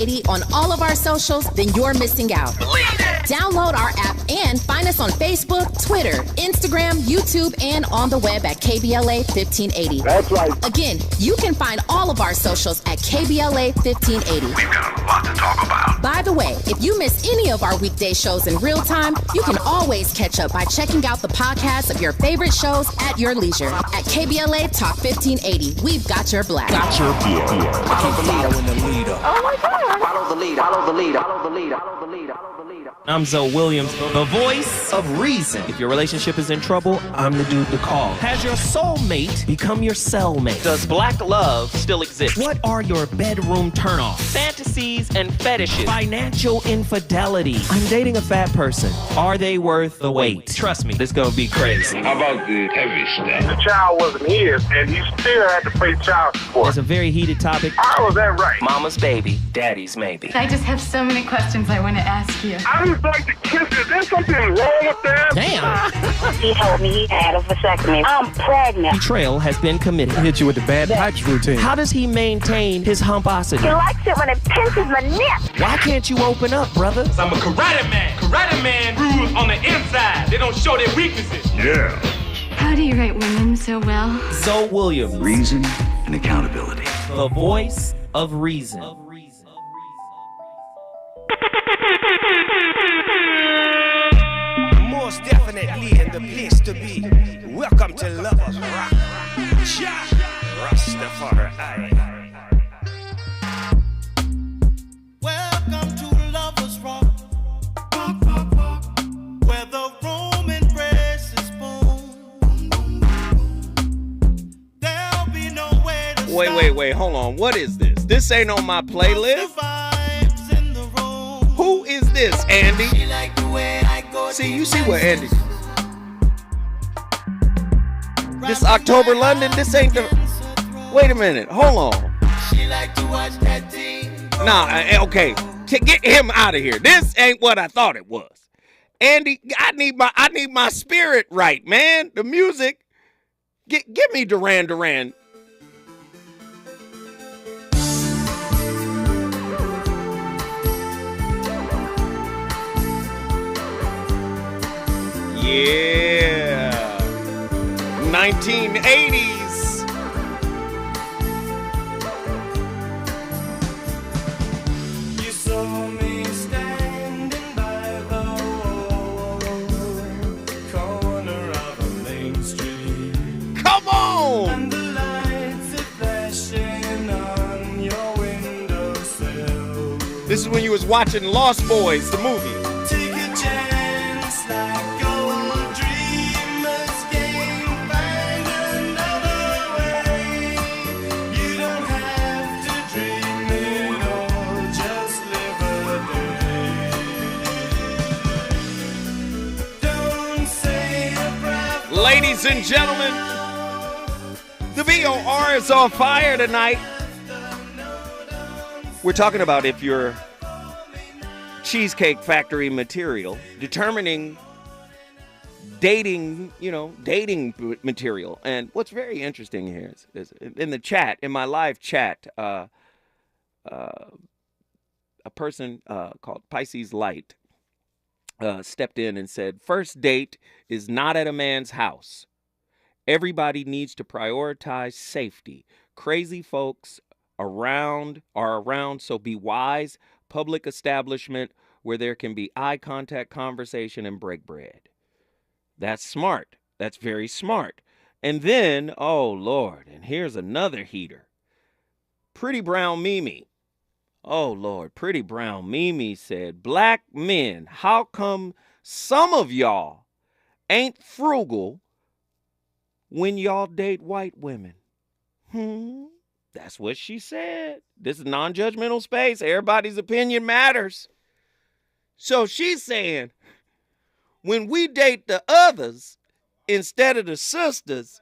1580 on all of our socials, then you're missing out. Download our app and find us on Facebook, Twitter, Instagram, YouTube, and on the web at KBLA 1580. That's right. Again, you can find all of our socials at KBLA 1580. We've got a lot to talk about. By the way, if you miss any of our weekday shows in real time, you can always catch up by checking out the podcast of your favorite shows at your leisure. At KBLA Talk 1580, we've got your black. Follow the leader. Oh my God. Follow the leader. Follow the leader. Follow the leader. Follow the leader. I'm Zoe Williams, the voice of reason. If your relationship is in trouble, I'm the dude to call. Has your soulmate become your cellmate? Does black love still exist? What are your bedroom turnoffs? Fantasies and fetishes. Financial infidelity. I'm dating a fat person. Are they worth the wait? Trust me, this gonna be crazy. How about the heavy stuff? The child wasn't his, and he still had to pay child support. It's a very heated topic. How was that right? Mama's baby, daddy's maybe. I just have so many questions I want to ask you. I just like to kiss you. Is there something wrong with that? Damn. He told me he had a vasectomy. I'm pregnant. Betrayal has been committed. Hit you with the bad pipes routine. How does he maintain his humposity? He likes it when it pinches my neck. Why can't you open up, brother? I'm a karate man. Karate man rules on the inside. They don't show their weaknesses. Yeah. How do you write women so well? Zoe Williams, Reason and accountability. the voice of reason. Most definitely in the place to be. Welcome to Lovers Rock. Rastafari. Welcome to Lovers Rock. Where the Roman press is born. There'll be no way to Wait, hold on. What is this? This ain't on my playlist. Who is this, Andy? See, you see what Andy. This October London, this ain't the. Wait a minute, hold on. Nah, okay. Get him out of here. This ain't what I thought it was. Andy, I need my spirit right, man. The music. Give me Duran Duran. Yeah. 1980s. You saw me standing by the wall, corner of a main street. Come on. And the lights are flashing on your windowsill. This is when you was watching Lost Boys, the movie. Take a chance like old dreamers game. Find another way. You don't have to dream it all. Just live a day. Don't say a prayer. Ladies and gentlemen, the VOR is on fire tonight. We're talking about if you're Cheesecake Factory material, determining dating material. And what's very interesting here is in the chat, in my live chat, a person called Pisces Light stepped in and said, first date is not at a man's house. Everybody needs to prioritize safety. Crazy folks are around, so be wise. Public establishment where there can be eye contact, conversation, and break bread. That's smart. That's very smart. And then, oh Lord, and here's another heater. Pretty Brown Mimi. Oh Lord, Pretty Brown Mimi said, black men, how come some of y'all ain't frugal when y'all date white women? That's what she said. This is non-judgmental space. Everybody's opinion matters. So she's saying, when we date the others instead of the sisters,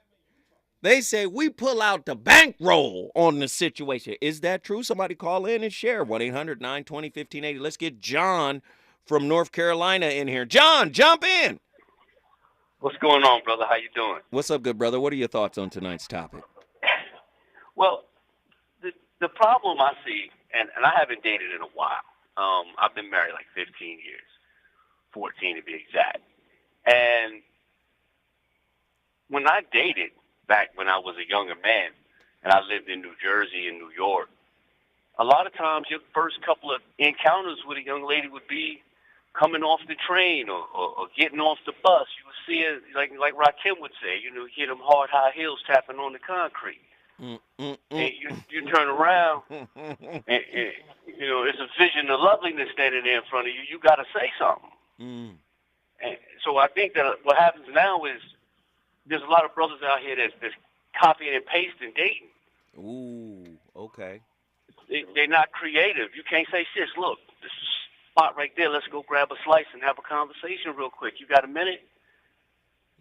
they say we pull out the bankroll on the situation. Is that true? Somebody call in and share. 1-800-920-1580. Let's get John from North Carolina in here. John, jump in. What's going on, brother? How you doing? What's up, good brother? What are your thoughts on tonight's topic? Well, the problem I see and I haven't dated in a while. I've been married like 15 years, 14 to be exact. And when I dated back when I was a younger man, and I lived in New Jersey and New York, a lot of times your first couple of encounters with a young lady would be coming off the train or getting off the bus. You would see it, like Rakim would say, you hear them hard high heels tapping on the concrete. And you turn around, and it's a vision of loveliness standing there in front of you. You got to say something. And so I think that what happens now is there's a lot of brothers out here that's copying and pasting dating. Ooh, okay. They're not creative. You can't say, sis, look, this is a spot right there. Let's go grab a slice and have a conversation real quick. You got a minute?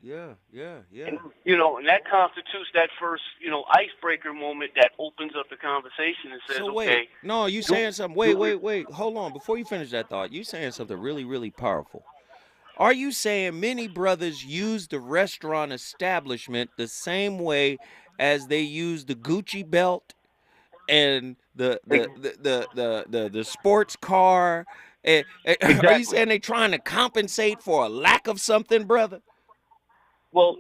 Yeah. And, and that constitutes that first, icebreaker moment that opens up the conversation and says, so wait, okay. No, you saying something. Wait. Hold on. Before you finish that thought, you saying something really, really powerful. Are you saying many brothers use the restaurant establishment the same way as they use the Gucci belt and the sports car? Exactly. Are you saying they trying to compensate for a lack of something, brother? Well,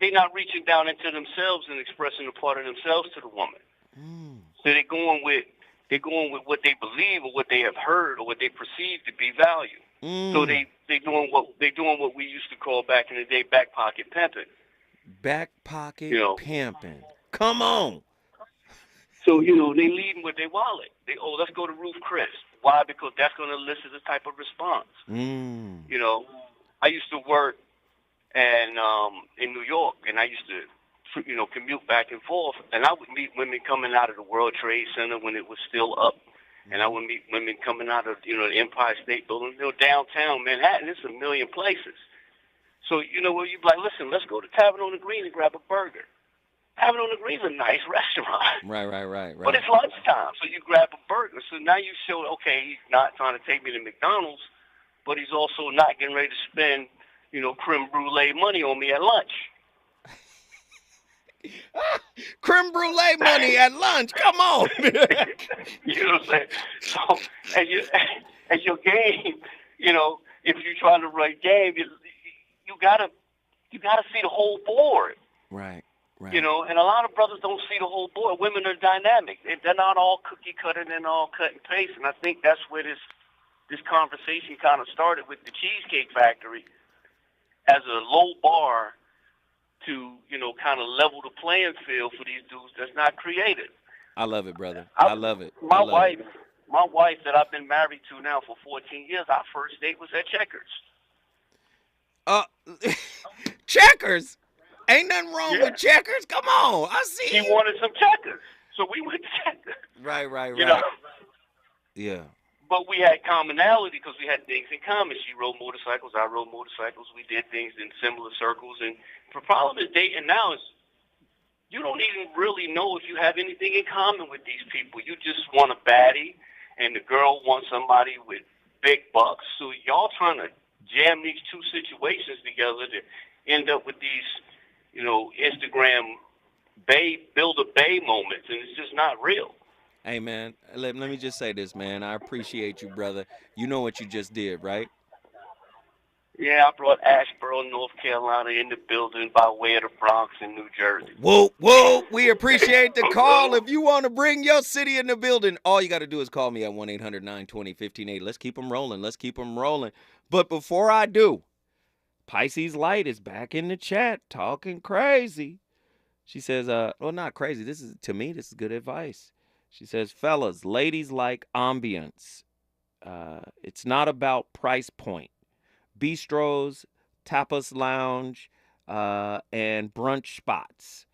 they're not reaching down into themselves and expressing a part of themselves to the woman. So they're going with what they believe or what they have heard or what they perceive to be value. So they're doing what we used to call back in the day back pocket pimping. Back pocket pimping. Come on. So they leading with their wallet. Let's go to Ruth Chris. Why? Because that's going to elicit a type of response. I used to work and in New York, and I used to commute back and forth, and I would meet women coming out of the World Trade Center when it was still up. And I would meet women coming out of, the Empire State Building, downtown Manhattan. It's a million places. So, you'd be like, listen, let's go to Tavern on the Green and grab a burger. Tavern on the Green is a nice restaurant. Right. But it's lunchtime, so you grab a burger. So now you show, okay, he's not trying to take me to McDonald's, but he's also not getting ready to spend, creme brulee money on me at lunch. Creme brulee money at lunch. Come on. You know what I'm saying? So as your game, if you're trying to run game, you gotta see the whole board. Right. And a lot of brothers don't see the whole board. Women are dynamic. They're not all cookie cutter and they're all cut and paste. And I think that's where this conversation kind of started with the Cheesecake Factory as a low bar to, kind of level the playing field for these dudes that's not creative. I love it, brother. I love it. My wife that I've been married to now for 14 years, our first date was at Checkers. Checkers? Ain't nothing wrong with Checkers. Come on. I see. She wanted some Checkers, so we went to Checkers. Right. Yeah. But we had commonality because we had things in common. She rode motorcycles, I rode motorcycles. We did things in similar circles. And the problem is dating now is you don't even really know if you have anything in common with these people. You just want a baddie, and the girl wants somebody with big bucks. So y'all trying to jam these two situations together to end up with these, Instagram build-a-bay moments, and it's just not real. Hey, man, let me just say this, man. I appreciate you, brother. You know what you just did, right? Yeah, I brought Asheboro, North Carolina in the building by way of the Bronx in New Jersey. Whoa. We appreciate the call. If you want to bring your city in the building, all you got to do is call me at 1-800-920-1580. Let's keep them rolling. But before I do, Pisces Light is back in the chat talking crazy. She says, not crazy. This is good advice. She says, fellas, ladies like ambience. It's not about price point. Bistros, tapas lounge, and brunch spots.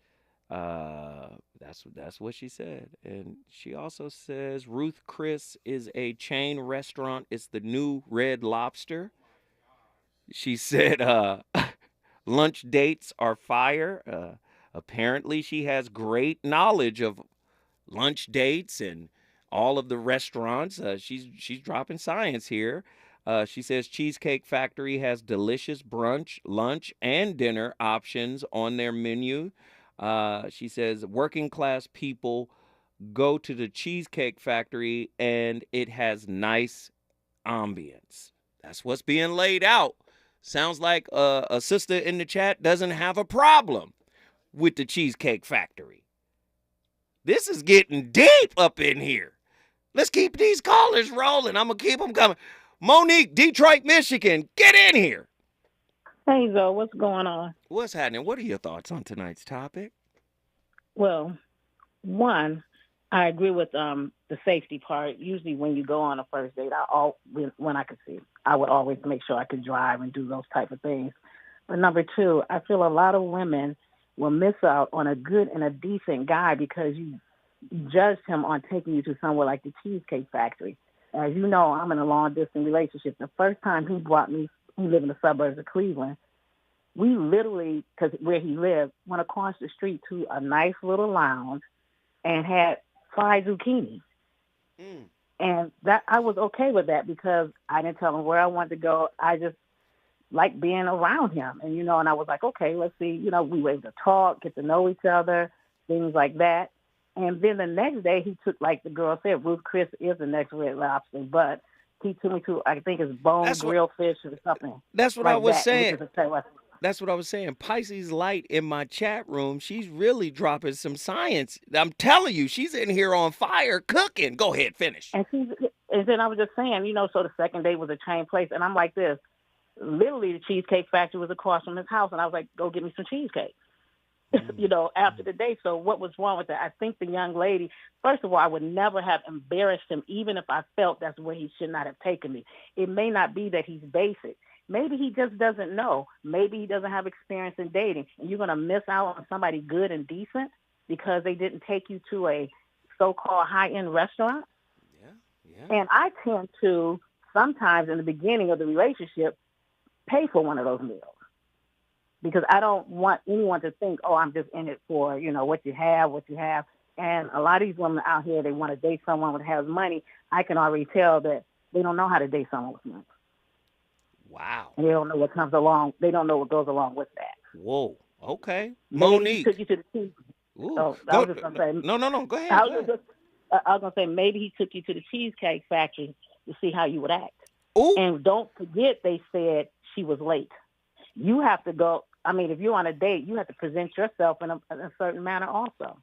That's what she said. And she also says Ruth Chris is a chain restaurant. It's the new Red Lobster. She said lunch dates are fire. Apparently she has great knowledge of lunch dates and all of the restaurants. She's dropping science here. She says Cheesecake Factory has delicious brunch, lunch, and dinner options on their menu. She says working class people go to the Cheesecake Factory and it has nice ambience. That's what's being laid out. Sounds like a sister in the chat doesn't have a problem with the Cheesecake Factory. This is getting deep up in here. Let's keep these callers rolling. I'm going to keep them coming. Monique, Detroit, Michigan, get in here. Hey, Zoe, what's going on? What's happening? What are your thoughts on tonight's topic? Well, one, I agree with the safety part. Usually when you go on a first date, when I could see, I would always make sure I could drive and do those type of things. But number two, I feel a lot of women will miss out on a good and a decent guy because you judged him on taking you to somewhere like the Cheesecake Factory. As you know, I'm in a long-distance relationship. The first time he brought me, he lived in the suburbs of Cleveland, we literally, because where he lived, went across the street to a nice little lounge and had fried zucchini. And that I was okay with that because I didn't tell him where I wanted to go. I just liked being around him. And, and I was like, okay, let's see. We were able to talk, get to know each other, things like that. And then the next day he took, like the girl said, Ruth Chris is the next Red Lobster, but he took me to, I think it's Bone Grilled Fish or something. That's what like I was that. saying. That's what I was saying. Pisces Light in my chat room, she's really dropping some science. I'm telling you, she's in here on fire cooking. Go ahead, finish. And then I was just saying, so the second day was a chain place. And I'm like this. Literally, the Cheesecake Factory was across from his house. And I was like, go get me some cheesecake, after the day. So what was wrong with that? I think the young lady, first of all, I would never have embarrassed him, even if I felt that's where he should not have taken me. It may not be that he's basic. Maybe he just doesn't know. Maybe he doesn't have experience in dating. And you're going to miss out on somebody good and decent because they didn't take you to a so-called high-end restaurant. Yeah. And I tend to, sometimes in the beginning of the relationship, pay for one of those meals because I don't want anyone to think, oh, I'm just in it for, what you have. And a lot of these women out here, they want to date someone that has money. I can already tell that they don't know how to date someone with money. Wow. And they don't know what comes along. They don't know what goes along with that. Whoa. Okay. Maybe Monique. he took you to the cheese. No. Go ahead. I was going to say, maybe he took you to the Cheesecake Factory to see how you would act. Ooh. And don't forget, they said she was late. You have to go. I mean, if you're on a date, you have to present yourself in a certain manner also.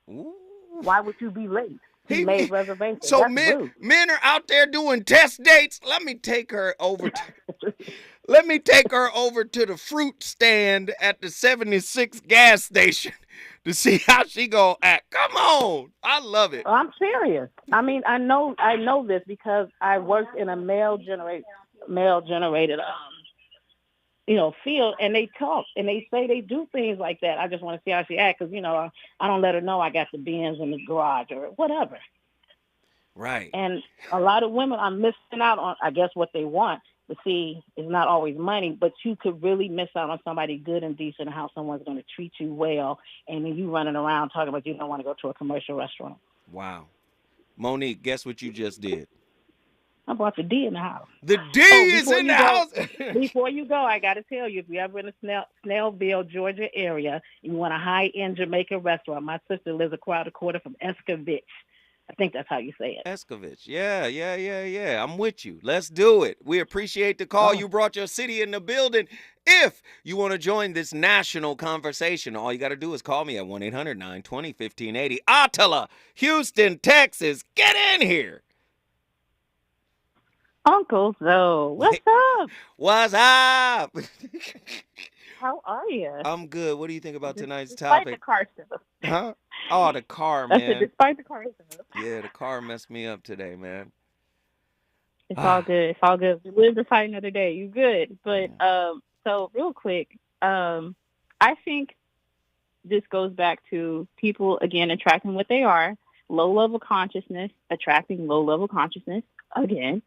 Ooh. Why would you be late? He made reservations. So That's men rude. are out there doing test dates. Let me take her over to the fruit stand at the 76 gas station to see how she gonna act. Come on. I love it. I'm serious. I mean, I know this because I worked in a male generated field, and they talk and they say they do things like that. I just want to see how she acts because, I don't let her know I got the Benz in the garage or whatever. Right. And a lot of women are missing out on, I guess, what they want. But see, it's not always money, but you could really miss out on somebody good and decent and how someone's going to treat you well. And then you running around talking about you don't want to go to a commercial restaurant. Wow. Monique, guess what you just did? I brought the D in the house. The D is in the house. Before you go, I got to tell you, if you're ever in the Snellville, Georgia area, you want a high-end Jamaican restaurant, my sister lives across the quarter from Escovitch. I think that's how you say it. Escovitch. Yeah. I'm with you. Let's do it. We appreciate the call. You brought your city in the building. If you want to join this national conversation, all you got to do is call me at 1-800-920-1580. Attila, Houston, Texas. Get in here. Uncle Zoe, what's up? What's up? How are you? I'm good. What do you think about tonight's despite topic? The car stuff. Huh? Oh, the car, man. Despite the car stuff. Yeah, the car messed me up today, man. It's all good. It's all good. We live to fight another day. You good. But so real quick, I think this goes back to people, again, attracting what they are. Low-level consciousness, attracting low-level consciousness, again.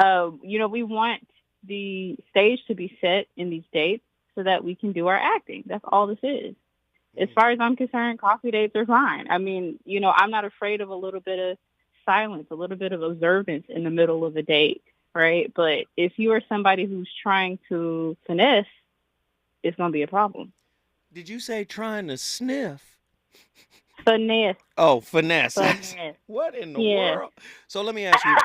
We want the stage to be set in these dates so that we can do our acting. That's all this is. As far as I'm concerned, coffee dates are fine. I mean, I'm not afraid of a little bit of silence, a little bit of observance in the middle of a date, right? But if you are somebody who's trying to finesse, it's going to be a problem. Did you say trying to sniff? Finesse. Oh, finesse. Finesse. What in the world? So let me ask you.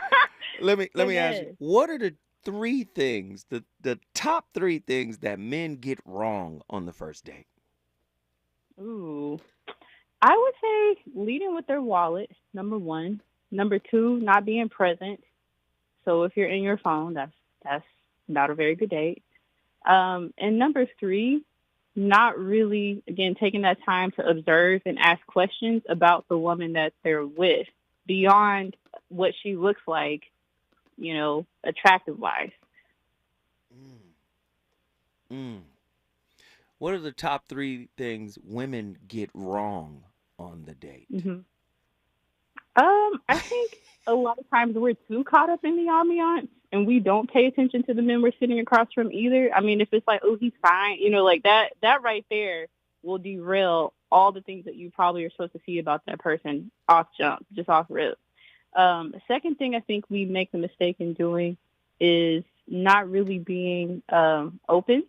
let me ask you. What are the three things, the top three things that men get wrong on the first date? Ooh, I would say leading with their wallet, number one. Number two, not being present. So if you're in your phone, that's not a very good date. And number three, not really, again, taking that time to observe and ask questions about the woman that they're with beyond what she looks like, attractive-wise. What are the top three things women get wrong on the date? Mm-hmm. I think a lot of times we're too caught up in the ambiance and we don't pay attention to the men we're sitting across from either. I mean, if it's like, oh, he's fine, like that right there will derail all the things that you probably are supposed to see about that person off jump, just off rip. The second thing I think we make the mistake in doing is not really being open.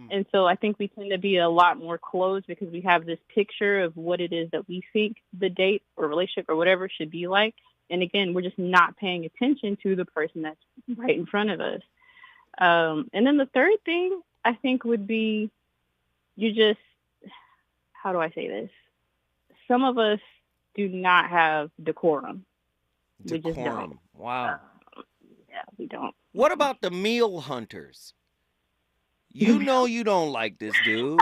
And so I think we tend to be a lot more closed because we have this picture of what it is that we think the date or relationship or whatever should be like. And again, we're just not paying attention to the person that's right in front of us. And then the third thing I think would be how do I say this? Some of us do not have decorum. We just don't. Wow. Yeah, we don't. What about the meal hunters? You know you don't like this dude.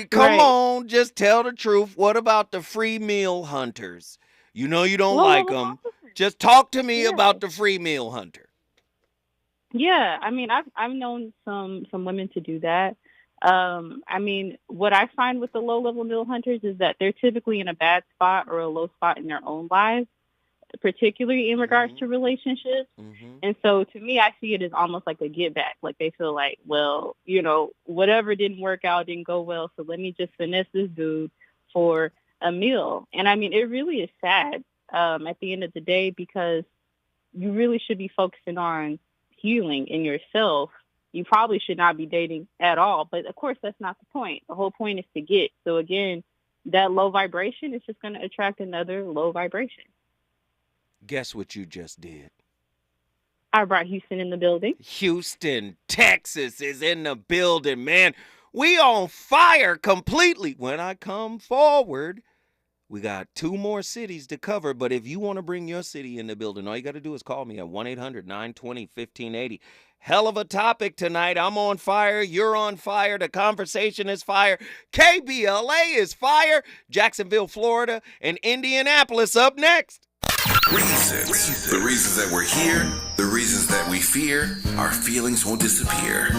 Come on, just tell the truth. What about the free meal hunters? You know you don't like them. Just talk to me about the free meal hunter. Yeah, I mean, I've known some women to do that. I mean, what I find with the low-level meal hunters is that they're typically in a bad spot or a low spot in their own lives, particularly in regards to relationships. And so to me, I see it as almost like a get back. Like they feel like, well, whatever didn't work out, didn't go well. So let me just finesse this dude for a meal. And I mean, it really is sad at the end of the day, because you really should be focusing on healing in yourself. You probably should not be dating at all. But of course, that's not the point. The whole point is to get. So again, that low vibration is just going to attract another low vibration. Guess what you just did? I brought Houston in the building. Houston, Texas is in the building, man. We on fire completely. When I come forward, we got 2 more cities to cover. But if you want to bring your city in the building, all you got to do is call me at 1-800-920-1580. Hell of a topic tonight. I'm on fire. You're on fire. The conversation is fire. KBLA is fire. Jacksonville, Florida, and Indianapolis up next. Reasons. The reasons that we're here, the reasons that we fear, our feelings won't disappear.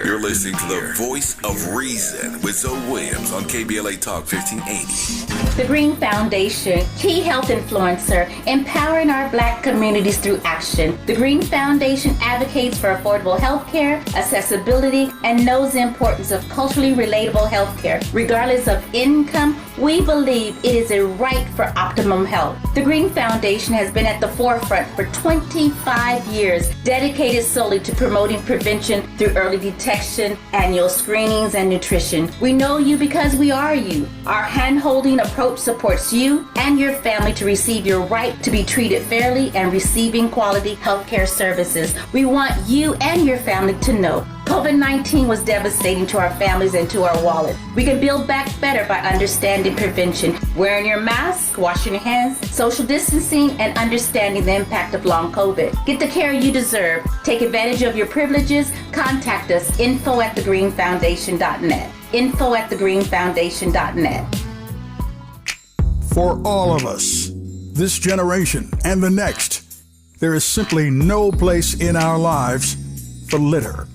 You're listening to the voice of reason with Zoe Williams on KBLA Talk 1580. The Green Foundation, key health influencer, empowering our Black communities through action. The Green Foundation advocates for affordable health care, accessibility, and knows the importance of culturally relatable health care. Regardless of income, we believe it is a right for optimum health. The Green Foundation has been at the forefront for 25 years, dedicated solely to promoting prevention through early detection, annual screenings, and nutrition. We know you because we are you. Our hand-holding approach supports you and your family to receive your right to be treated fairly and receiving quality healthcare services. We want you and your family to know COVID-19 was devastating to our families and to our wallet. We can build back better by understanding prevention, wearing your mask, washing your hands, social distancing, and understanding the impact of long COVID. Get the care you deserve. Take advantage of your privileges. Contact us, info@thegreenfoundation.net. info@thegreenfoundation.net. For all of us, this generation and the next, there is simply no place in our lives for litter.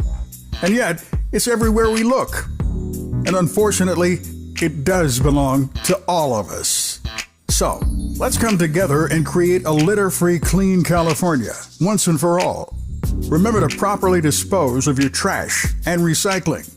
And yet, it's everywhere we look. And unfortunately, it does belong to all of us. So, let's come together and create a litter-free, clean California, once and for all. Remember to properly dispose of your trash and recycling.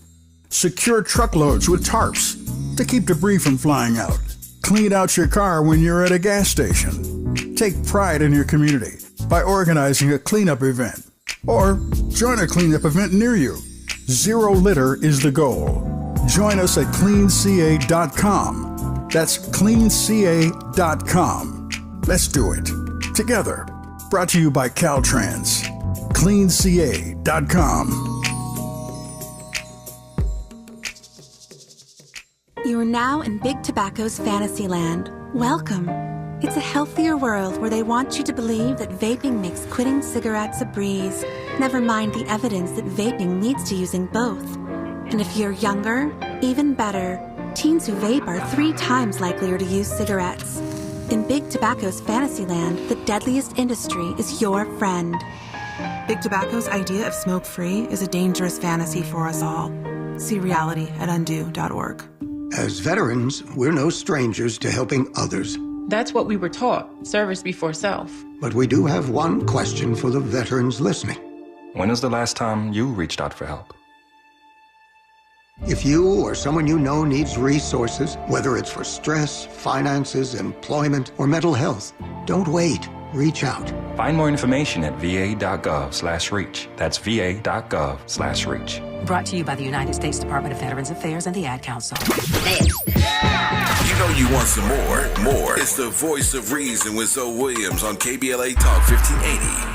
Secure truckloads with tarps to keep debris from flying out. Clean out your car when you're at a gas station. Take pride in your community by organizing a cleanup event. Or join a cleanup event near you. Zero litter is the goal. Join us at cleanca.com. That's cleanca.com. Let's do it together. Brought to you by Caltrans. cleanca.com. You are now in Big Tobacco's Fantasyland. Welcome. It's a healthier world where they want you to believe that vaping makes quitting cigarettes a breeze. Never mind the evidence that vaping leads to using both. And if you're younger, even better, teens who vape are 3 times likelier to use cigarettes. In Big Tobacco's Fantasyland, the deadliest industry is your friend. Big Tobacco's idea of smoke-free is a dangerous fantasy for us all. See reality at undo.org. As veterans, we're no strangers to helping others. That's what we were taught, service before self. But we do have one question for the veterans listening. When was the last time you reached out for help? If you or someone you know needs resources, whether it's for stress, finances, employment, or mental health, don't wait. Reach out. Find more information at va.gov/reach. That's va.gov/reach. Brought to you by the United States Department of Veterans Affairs and the Ad Council. You know you want some more. More. It's the Voice of Reason with Zoe Williams on KBLA Talk 1580.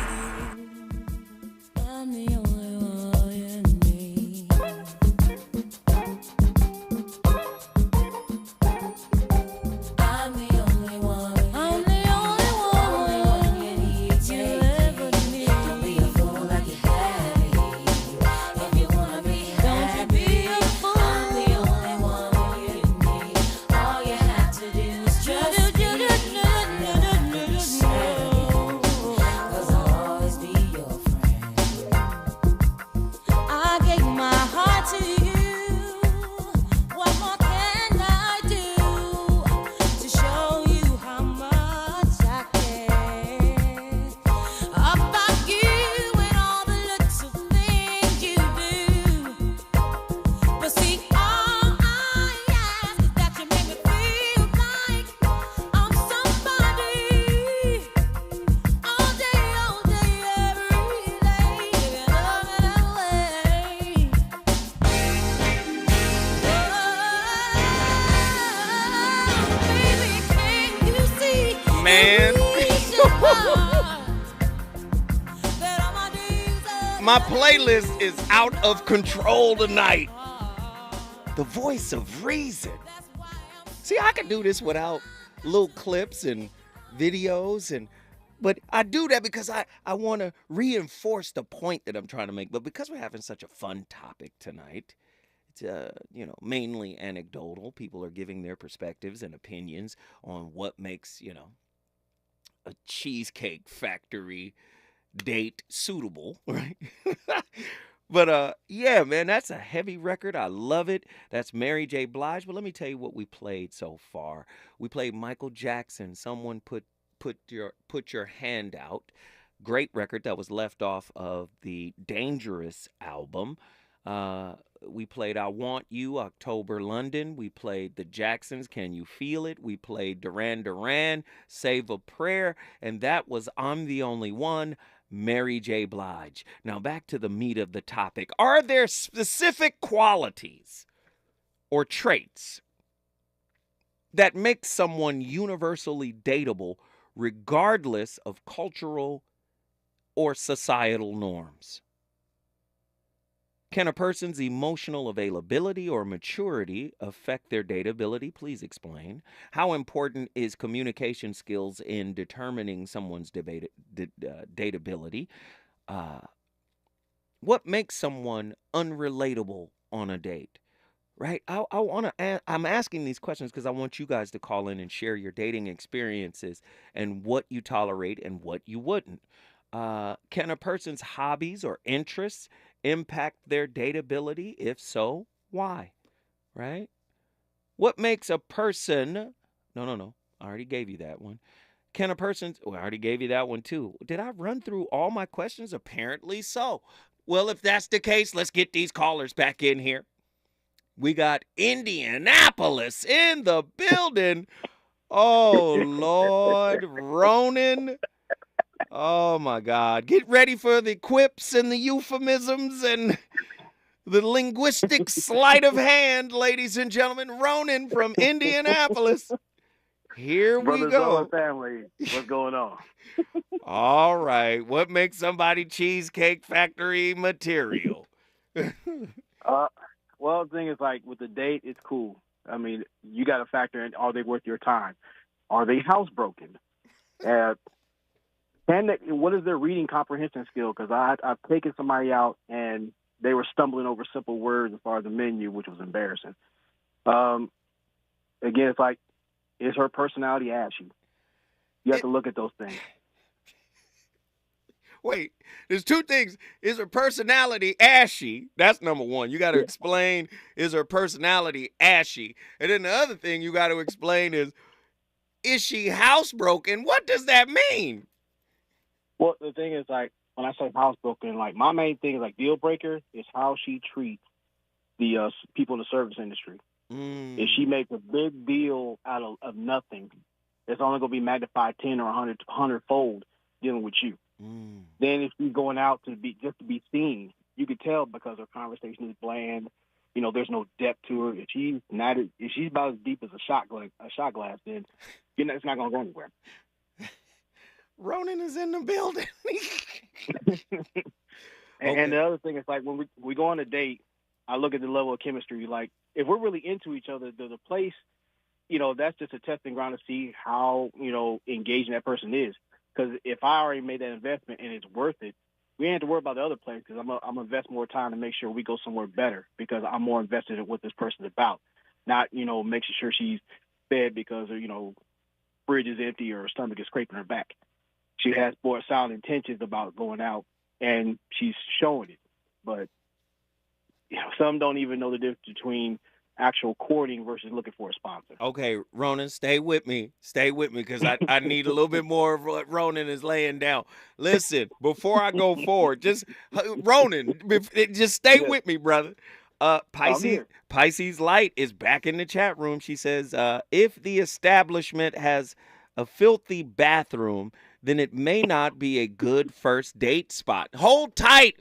My playlist is out of control tonight. The Voice of Reason. See, I can do this without little clips and videos, but I do that because I want to reinforce the point that I'm trying to make. But because we're having such a fun topic tonight, it's mainly anecdotal. People are giving their perspectives and opinions on what makes, a Cheesecake Factory date suitable, right? But yeah, man, that's a heavy record. I love it. That's Mary J. Blige. But let me tell you what we played so far. We played Michael Jackson. Someone put your hand out. Great record that was left off of the Dangerous album. We played I Want You, October London. We played the Jacksons, Can You Feel It? We played Duran Duran, Save a Prayer. And that was I'm the Only One, Mary J. Blige. Now back to the meat of the topic. Are there specific qualities or traits that make someone universally dateable regardless of cultural or societal norms? Can a person's emotional availability or maturity affect their dateability? Please explain. How important is communication skills in determining someone's dateability? What makes someone unrelatable on a date? Right? I'm asking these questions because I want you guys to call in and share your dating experiences and what you tolerate and what you wouldn't. Can a person's hobbies or interests impact their dateability? If so, why? Right? What makes a person... No. I already gave you that one. Can a person... I already gave you that one too. Did I run through all my questions? Apparently so. Well, if that's the case, let's get these callers back in here. We got Indianapolis in the building. Oh, Lord. Ronan. Oh, my God. Get ready for the quips and the euphemisms and the linguistic sleight of hand, ladies and gentlemen, Ronan from Indianapolis. Here we go. Family, what's going on? All right. What makes somebody Cheesecake Factory material? Well, the thing is, like, with the date, it's cool. I mean, you got to factor in, are they worth your time? Are they housebroken? What is their reading comprehension skill? Because I've taken somebody out, and they were stumbling over simple words as far as the menu, which was embarrassing. Again, it's like, is her personality ashy? You have to look at those things. Wait, there's two things. Is her personality ashy? That's number one. You got to explain, is her personality ashy? And then the other thing you got to explain is she housebroken? What does that mean? Well, the thing is, like, when I say housebroken, like, my main thing is, like, deal breaker is how she treats the people in the service industry. If she makes a big deal out of nothing, it's only going to be magnified 10 or 100 fold dealing with you. Then if she's going out to be seen, you could tell because her conversation is bland. You know, there's no depth to her. If she's about as deep as a shot glass, then it's not going to go anywhere. Ronan is in the building. And the other thing is, like, when we go on a date, I look at the level of chemistry. Like, if we're really into each other, the place, that's just a testing ground to see how, engaging that person is. Because if I already made that investment and it's worth it, we ain't have to worry about the other place, because I'm gonna invest more time to make sure we go somewhere better, because I'm more invested in what this person's about. Not, making sure she's fed because her, fridge is empty or her stomach is scraping her back. She has more sound intentions about going out, and she's showing it. But some don't even know the difference between actual courting versus looking for a sponsor. Okay, Ronan, stay with me, because I need a little bit more of what Ronan is laying down. Listen, before I go forward, Ronan, just stay with me, brother. Pisces Light is back in the chat room. She says, if the establishment has a filthy bathroom, then it may not be a good first date spot. Hold tight.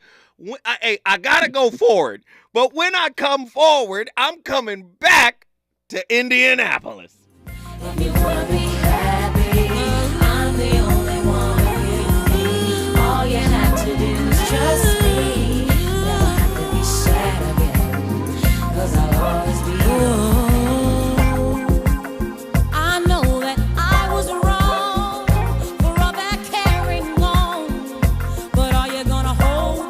I gotta go forward, but when I come forward, I'm coming back to Indianapolis. If you wanna be happy, I'm the only one with me. All you have to do is trust me. Never have to be sad again, 'cause I'll always be yours. I know that I was wrong for all that carrying on, but are you gonna hold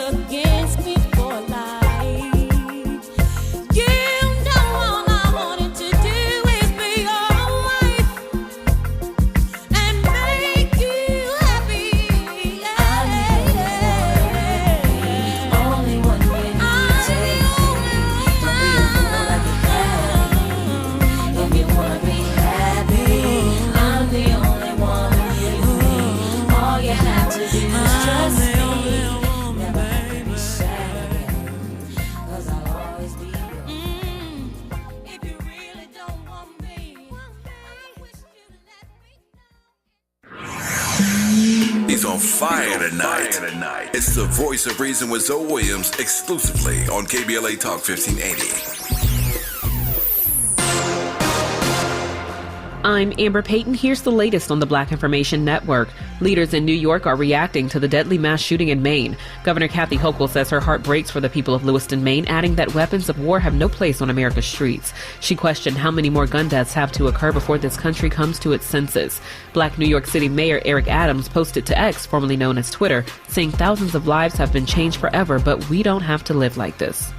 against me for life? You know all I wanted to do is be your wife and make you happy. Only one way to take. Don't be a fool like you can. If you wanna be happy, I'm the only one with me. All you have to do is trust me. He's on fire tonight. It's the Voice of Reason with Zoe Williams, exclusively on KBLA Talk 1580. I'm Amber Payton. Here's the latest on the Black Information Network. Leaders in New York are reacting to the deadly mass shooting in Maine. Governor Kathy Hochul says her heart breaks for the people of Lewiston, Maine, adding that weapons of war have no place on America's streets. She questioned how many more gun deaths have to occur before this country comes to its senses. Black New York City Mayor Eric Adams posted to X, formerly known as Twitter, saying thousands of lives have been changed forever, but we don't have to live like this.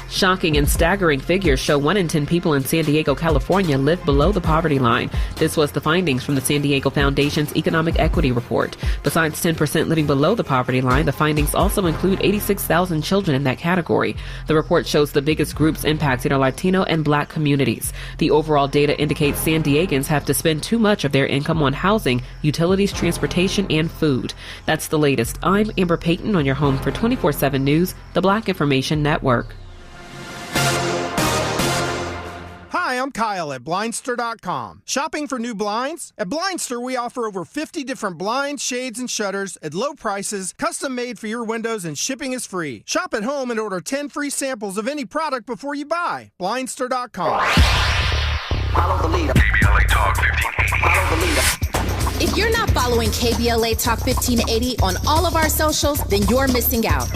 Shocking and staggering figures show 1 in 10 people in San Diego, California live below the poverty line. This was the findings from the San Diego Foundation's Economic Equity Report. Besides 10% living below the poverty line, the findings also include 86,000 children in that category. The report shows the biggest groups impacted are Latino and Black communities. The overall data indicates San Diegans have to spend too much of their income on housing, utilities, transportation, and food. That's the latest. I'm Amber Payton on your home for 24/7 News, the Black Information Network. Hi, I'm Kyle at Blindster.com. Shopping for new blinds? At Blindster, we offer over 50 different blinds, shades, and shutters at low prices, custom made for your windows, and shipping is free. Shop at home and order 10 free samples of any product before you buy. Blindster.com. Follow the leader. KBLA Talk 1580. Follow the leader. If you're not following KBLA Talk 1580 on all of our socials, then you're missing out.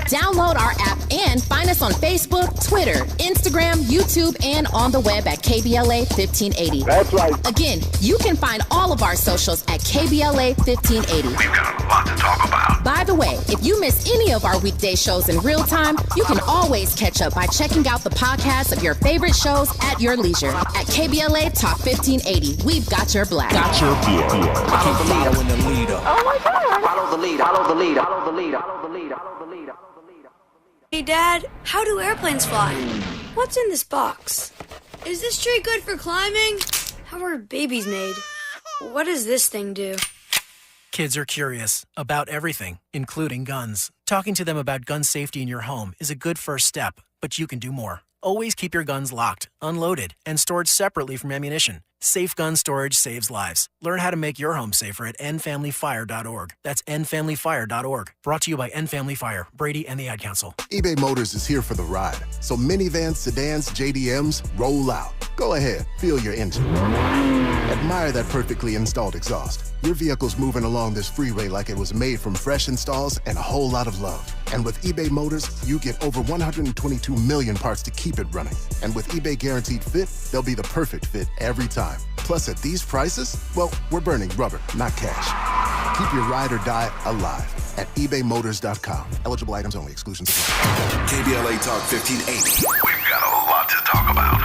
Download our app and find us on Facebook, Twitter, Instagram, YouTube, and on the web at KBLA 1580. That's right. Again, you can find all of our socials at KBLA 1580. We've got a lot to talk about. By the way, if you miss any of our weekday shows in real time, you can always catch up by checking out the podcasts of your favorite shows at your leisure. At KBLA Talk 1580, we've got your black. Got your black. Keep following the leader. Oh my God. Follow the leader. Follow the leader. Follow the leader. Follow the leader. Follow the leader. Hey Dad, how do airplanes fly? What's in this box? Is this tree good for climbing? How are babies made? What does this thing do? Kids are curious about everything, including guns. Talking to them about gun safety in your home is a good first step, but you can do more. Always keep your guns locked, unloaded, and stored separately from ammunition. Safe gun storage saves lives. Learn how to make your home safer at endfamilyfire.org. That's endfamilyfire.org. Brought to you by End Family Fire, Brady, and the Ad Council. eBay Motors is here for the ride. So minivans, sedans, JDMs, roll out. Go ahead, feel your engine. Admire that perfectly installed exhaust. Your vehicle's moving along this freeway like it was made from fresh installs and a whole lot of love. And with eBay Motors, you get over 122 million parts to keep it running. And with eBay Guaranteed Fit, they'll be the perfect fit every time. Plus, at these prices, well, we're burning rubber, not cash. Keep your ride or die alive at ebaymotors.com. Eligible items only. Exclusions apply. KBLA Talk 1580. We've got a lot to talk about.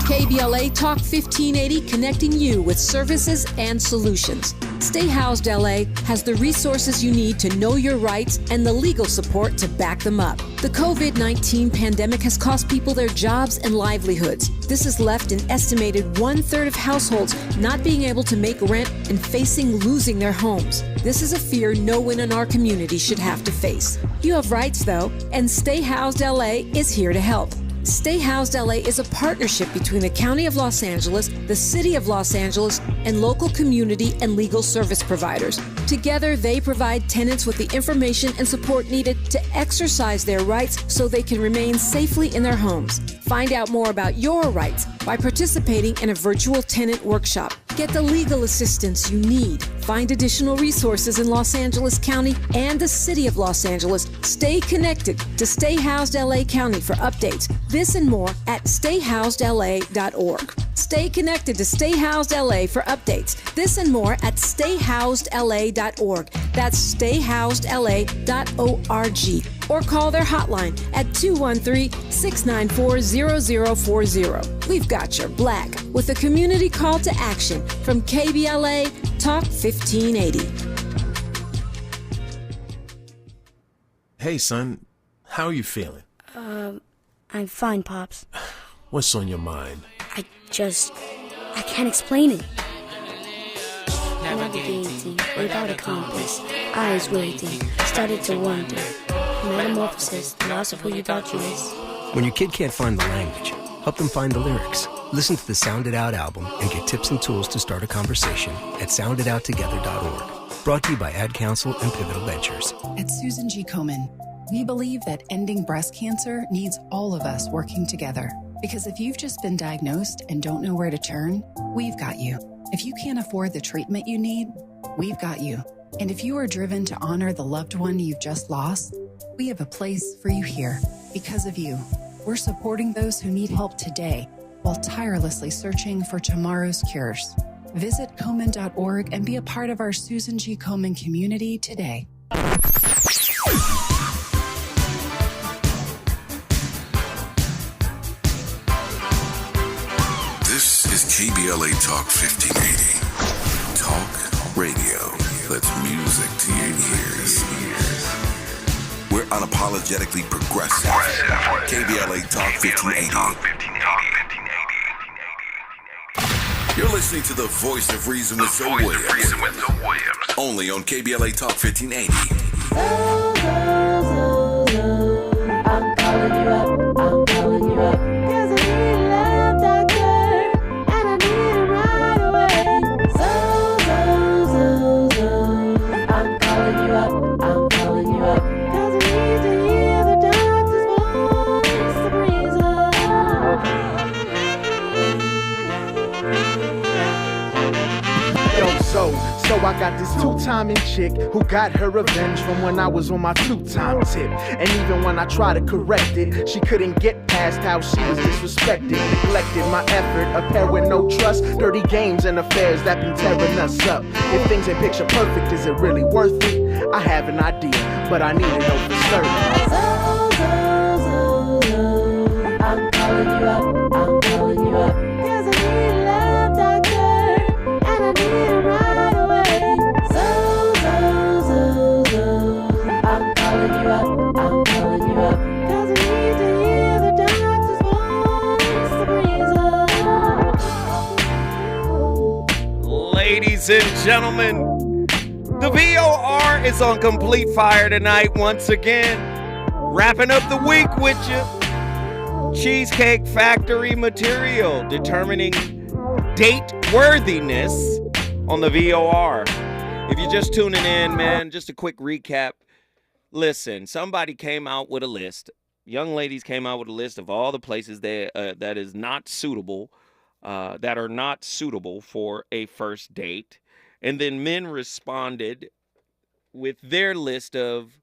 KBLA Talk 1580, connecting you with services and solutions. Stay Housed LA has the resources you need to know your rights and the legal support to back them up. The COVID-19 pandemic has cost people their jobs and livelihoods. This has left an estimated 1/3 of households not being able to make rent and facing losing their homes. This is a fear no one in our community should have to face. You have rights, though, and Stay Housed LA is here to help. Stay Housed LA is a partnership between the County of Los Angeles, the City of Los Angeles, and local community and legal service providers. Together, they provide tenants with the information and support needed to exercise their rights so they can remain safely in their homes. Find out more about your rights by participating in a virtual tenant workshop. Get the legal assistance you need. Find additional resources in Los Angeles County and the City of Los Angeles. Stay connected to Stay Housed LA County for updates. This and more at stayhousedla.org. Stay connected to Stay Housed LA for updates. This and more at stayhousedla.org. That's stayhousedla.org. Or call their hotline at 213-694-0040. We've got your black with a community call to action from KBLA Talk 1580. Hey, son. How are you feeling? I'm fine, Pops. What's on your mind? I can't explain it. Navigating without a compass, eyes waiting, started to wonder. Metamorphosis, the loss of who you thought you was. When your kid can't find the language, help them find the lyrics. Listen to the Sound It Out album and get tips and tools to start a conversation at sounditouttogether.org. Brought to you by Ad Council and Pivotal Ventures. At Susan G. Komen, we believe that ending breast cancer needs all of us working together. Because if you've just been diagnosed and don't know where to turn, we've got you. If you can't afford the treatment you need, we've got you. And if you are driven to honor the loved one you've just lost, we have a place for you here. Because of you, we're supporting those who need help today while tirelessly searching for tomorrow's cures. Visit Komen.org and be a part of our Susan G. Komen community today. This is KBLA Talk 1580. Talk radio. That's music to your ears. We're unapologetically progressive. KBLA Talk 1580. You're listening to the voice of reason with Zoe Williams. Only on KBLA Talk 1580. I'm calling you up. 'Cause I need love, doctor. one-timing chick who got her revenge from when I was on my 2-time tip. And even when I tried to correct it, she couldn't get past how she was disrespected, neglected my effort, a pair with no trust, dirty games and affairs that been tearing us up. If things ain't picture perfect, is it really worth it? I have an idea, but I need to know for certain. I'm calling you up, I'm calling you up. Cause I need a love doctor, and I need it right away. I'm calling you up, I'm calling you up. Cause I need to hear the doctor's voice to breeze up. Ladies and gentlemen, the VOR is on complete fire tonight once again. Wrapping up the week with you. Cheesecake Factory material determining date worthiness on the VOR. If you're just tuning in, man, just a quick recap. Listen, somebody came out with a list. Young ladies came out with a list of all the places that is not suitable, that are not suitable for a first date. And then men responded with their list of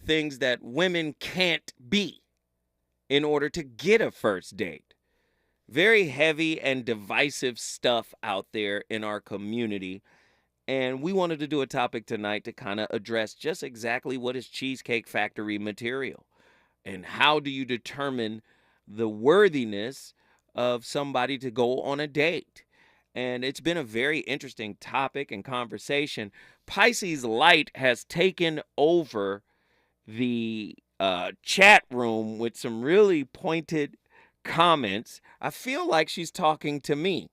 things that women can't be in order to get a first date. Very heavy and divisive stuff out there in our community. And we wanted to do a topic tonight to kind of address just exactly what is Cheesecake Factory material and how do you determine the worthiness of somebody to go on a date. And it's been a very interesting topic and conversation. Pisces Light has taken over the chat room with some really pointed comments. I feel like she's talking to me.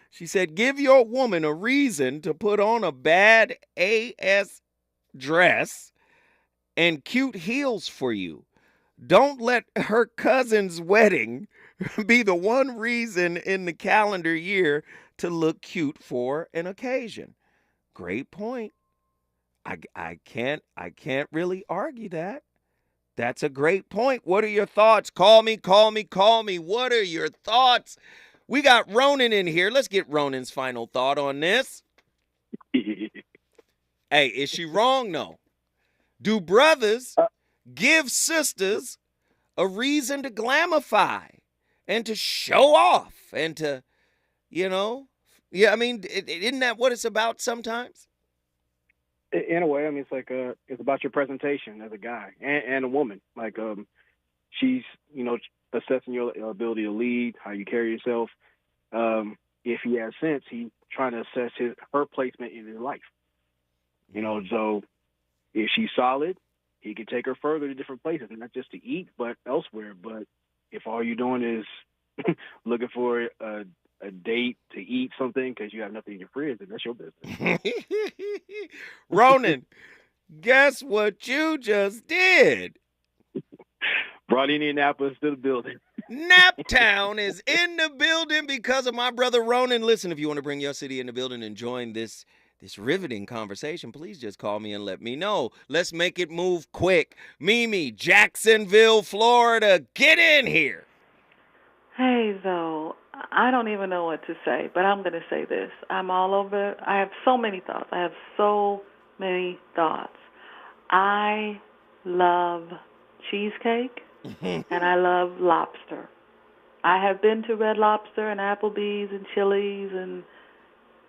She said, give your woman a reason to put on a bad ass dress and cute heels for you. Don't let her cousin's wedding be the one reason in the calendar year to look cute for an occasion. Great point. I can't really argue that. That's a great point. What are your thoughts? Call me. What are your thoughts? We got Ronan in here. Let's get Ronan's final thought on this. Hey, is she wrong? No. Do brothers give sisters a reason to glamify and to show off and to, yeah, I mean, isn't that what it's about sometimes? In a way, I mean, it's about your presentation as a guy and a woman. Like, she's, assessing your ability to lead, how you carry yourself. If he has sense, he's trying to assess her placement in his life. So if she's solid, he can take her further to different places, not just to eat, but elsewhere. But if all you're doing is looking for a date to eat something because you have nothing in your fridge, then that's your business. Ronan, guess what you just did? Brought Indianapolis to the building. Naptown is in the building because of my brother Ronan. Listen, if you want to bring your city in the building and join this riveting conversation, please just call me and let me know. Let's make it move quick. Mimi, Jacksonville, Florida, get in here. Hey, Zoe, I don't even know what to say, but I'm going to say this. I'm all over. I have so many thoughts. I love cheesecake, and I love lobster. I have been to Red Lobster and Applebee's and Chili's and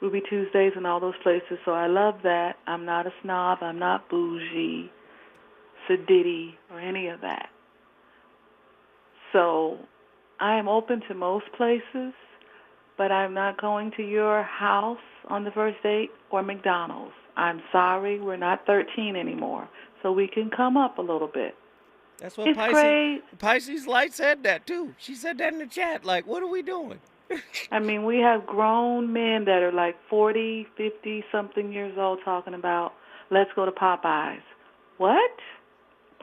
Ruby Tuesdays and all those places, so I love that. I'm not a snob. I'm not bougie, sedity, or any of that. So I am open to most places, but I'm not going to your house on the first date or McDonald's. I'm sorry, we're not 13 anymore, so we can come up a little bit. That's what Pisces Light said that, too. She said that in the chat. Like, what are we doing? I mean, we have grown men that are like 40, 50-something years old talking about, let's go to Popeyes. What?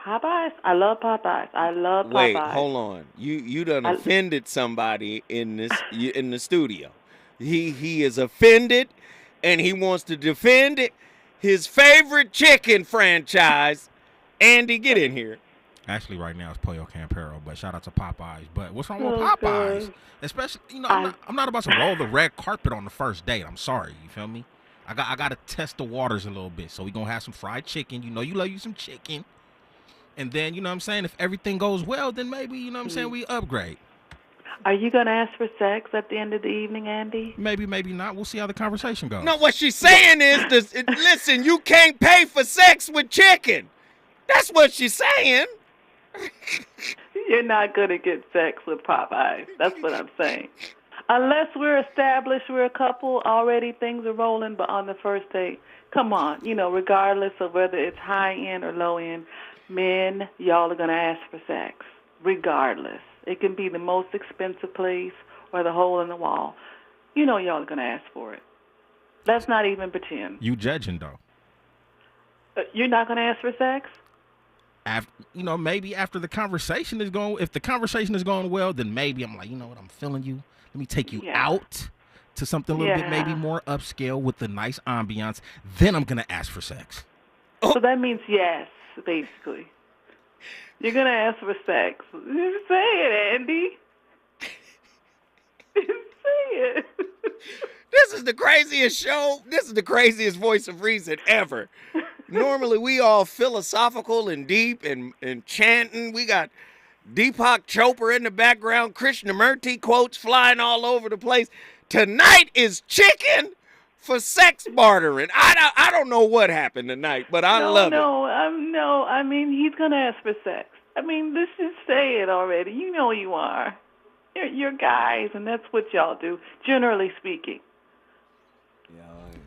Popeyes? I love Popeyes. Wait, hold on. You done offended somebody in the studio. He is offended, and he wants to defend his favorite chicken franchise. Andy, get in here. Actually, right now it's Pollo Campero, but shout out to Popeyes. But what's wrong with Popeyes? Especially, I'm not about to roll the red carpet on the first date. I'm sorry, you feel me? I got to test the waters a little bit. So we gonna have some fried chicken. You know, you love you some chicken. And then, you know what I'm saying, if everything goes well, then maybe, you know what I'm saying, we upgrade. Are you going to ask for sex at the end of the evening, Andy? Maybe, maybe not. We'll see how the conversation goes. No, what she's saying is, listen, you can't pay for sex with chicken. That's what she's saying. You're not going to get sex with Popeyes. That's what I'm saying. Unless we're established, we're a couple, already things are rolling, but on the first date, come on, you know, regardless of whether it's high end or low end, men, y'all are going to ask for sex, regardless. It can be the most expensive place or the hole in the wall. You know y'all are going to ask for it. Let's not even pretend. You judging, though. You're not going to ask for sex? You know, maybe after the conversation is going, if the conversation is going well, then maybe I'm like, you know what, I'm feeling you. Let me take you out to something a little bit maybe more upscale with the nice ambiance. Then I'm going to ask for sex. So that means yes, basically. You're going to ask for sex. Just say it, Andy. Just say it. This is the craziest show. This is the craziest voice of reason ever. Normally, we all philosophical and deep and chanting. We got Deepak Chopra in the background, Krishnamurti quotes flying all over the place. Tonight is chicken for sex bartering. I don't know what happened tonight, but I love it. No, I mean, he's going to ask for sex. I mean, let's just say it already. You know you are. You're guys, and that's what y'all do, generally speaking.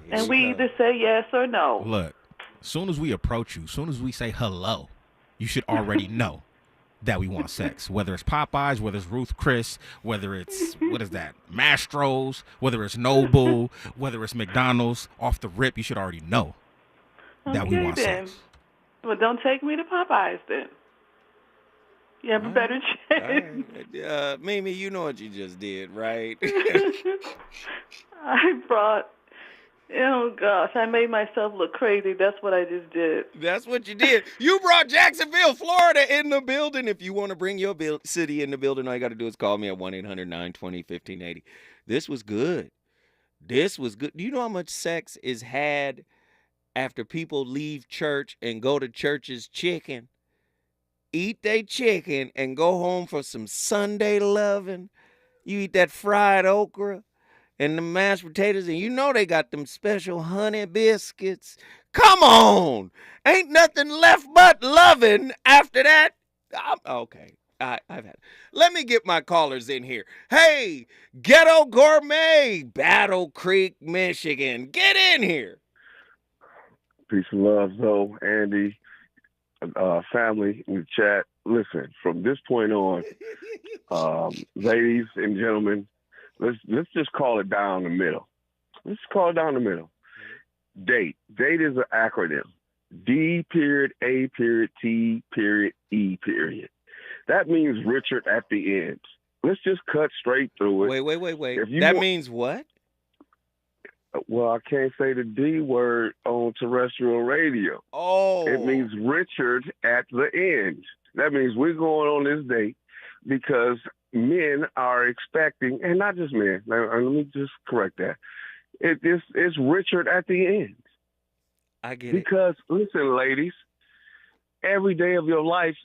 And we either say yes or no. Look, as soon as we approach you, as soon as we say hello, you should already know that we want sex. Whether it's Popeyes, whether it's Ruth Chris, whether it's, what is that, Mastro's, whether it's Noble, whether it's McDonald's, off the rip, you should already know that we want sex. Well, don't take me to Popeyes then. You have a better chance. Right. Mimi, you know what you just did, right? Oh, gosh, I made myself look crazy. That's what I just did. That's what you did. You brought Jacksonville, Florida in the building. If you want to bring your city in the building, all you got to do is call me at 1-800-920-1580. This was good. This was good. Do you know how much sex is had after people leave church and go to church's chicken? Eat their chicken and go home for some Sunday loving. You eat that fried okra and the mashed potatoes, and you know they got them special honey biscuits. Come on. Ain't nothing left but loving after that. Okay. I've had it. Let me get my callers in here. Hey, Ghetto Gourmet, Battle Creek, Michigan. Get in here. Peace and love, Zoe, Andy, family in the chat. Listen, from this point on, ladies and gentlemen, let's just call it down the middle. Let's call it down the middle. Date. Date is an acronym. D period, A period, T period, E period. That means Richard at the end. Let's just cut straight through it. Wait. That means what? Well, I can't say the D word on terrestrial radio. Oh. It means Richard at the end. That means we're going on this date because men are expecting, and not just men. Let me just correct that. It's Richard at the end. I get because, listen, ladies, every day of your life,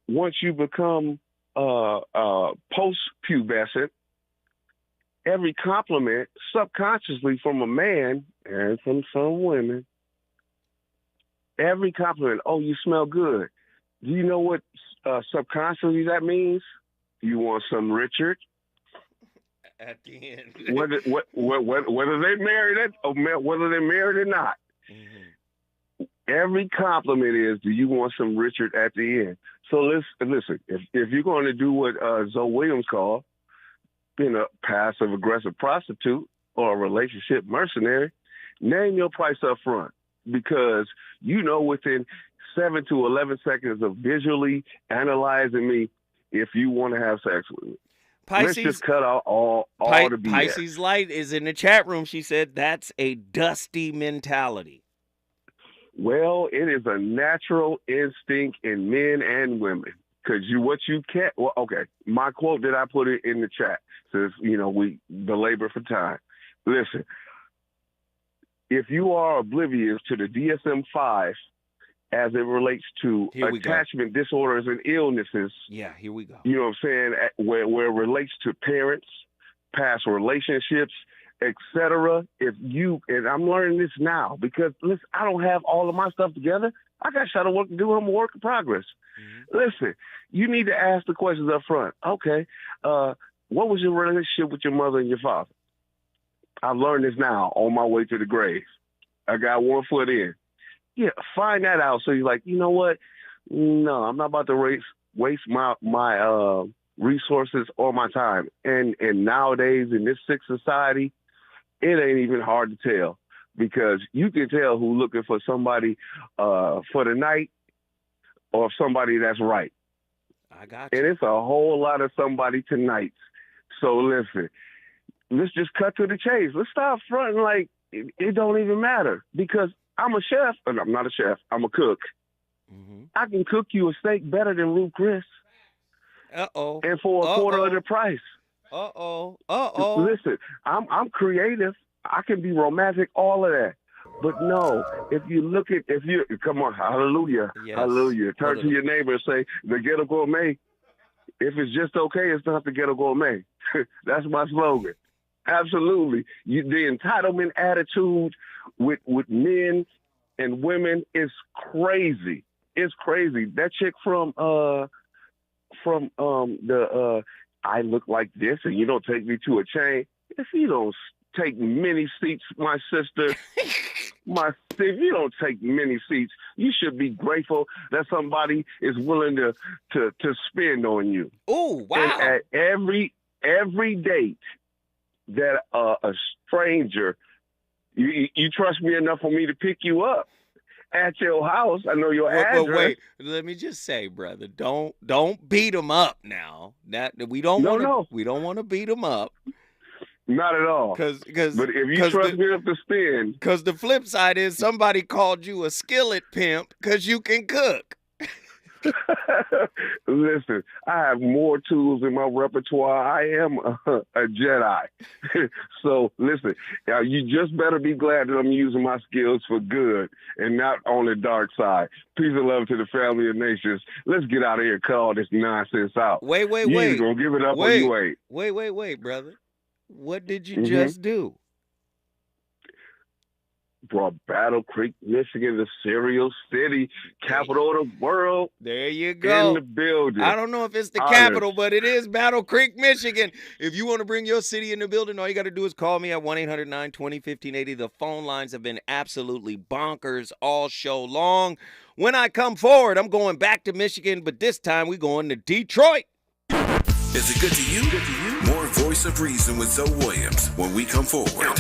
once you become post-pubescent, every compliment subconsciously from a man and from some women, every compliment, oh, you smell good. Do you know what subconsciously that means? You want some Richard? At the end. whether they're married or not. Mm-hmm. Every compliment is, do you want some Richard at the end? So listen, if you're going to do what Zoe Williams called being a passive-aggressive prostitute or a relationship mercenary, name your price up front because you know within 7 to 11 seconds of visually analyzing me if you want to have sex with me. Let's just cut out all the BS. Pisces Light is in the chat room. She said that's a dusty mentality. Well, it is a natural instinct in men and women. Because my quote that I put it in the chat says, we belabor for time. Listen, if you are oblivious to the DSM-5 as it relates to attachment disorders and illnesses. Yeah, here we go. You know what I'm saying? Where it relates to parents, past relationships, etc. And I'm learning this now because, listen, I don't have all of my stuff together. I got shadow work to do. I'm a work in progress. Mm-hmm. Listen, you need to ask the questions up front. Okay, what was your relationship with your mother and your father? I've learned this now on my way to the grave. I got one foot in. Yeah, find that out. So you're like, you know what? No, I'm not about to waste my resources or my time. And nowadays in this sick society, it ain't even hard to tell because you can tell who's looking for somebody for the night or somebody that's right. I got you. And it's a whole lot of somebody tonight. So listen, let's just cut to the chase. Let's stop fronting like it don't even matter because I'm a chef. I'm not a chef. I'm a cook. Mm-hmm. I can cook you a steak better than Ruth Chris. Uh-oh. And for a quarter of the price. Uh-oh. Uh-oh. Listen, I'm creative. I can be romantic, all of that. But no, come on, hallelujah. Yes. Hallelujah. Turn to your neighbor and say, the ghetto gourmet. If it's just okay, it's not the ghetto gourmet. That's my slogan. Absolutely. The entitlement attitude with men and women is crazy. It's crazy. That chick from I look like this and you don't take me to a chain. If you don't take many seats, my sister, if you don't take many seats, you should be grateful that somebody is willing to spend on you. Oh, wow. And at every date that a stranger, you trust me enough for me to pick you up at your house. I know your address. But wait, let me just say, brother, don't beat them up now. We don't want to beat them up. Not at all. But if you trust me enough to spend, because the flip side is somebody called you a skillet pimp because you can cook. Listen, I have more tools in my repertoire. I am a Jedi. So listen, you just better be glad that I'm using my skills for good and not on the dark side. Peace and love to the family of nations. Let's get out of here and cut all this nonsense out. Wait. You either gonna give it up or you ain't. Wait, brother. What did you just do? Brought Battle Creek, Michigan, the cereal city, capital of the world. There you go. In the building. I don't know if it's the capital, but it is Battle Creek, Michigan. If you want to bring your city in the building, all you got to do is call me at 1-800-920-1580. The phone lines have been absolutely bonkers all show long. When I come forward, I'm going back to Michigan, but this time we're going to Detroit. Is it good to you? More Voice of Reason with Zoe Williams when we come forward.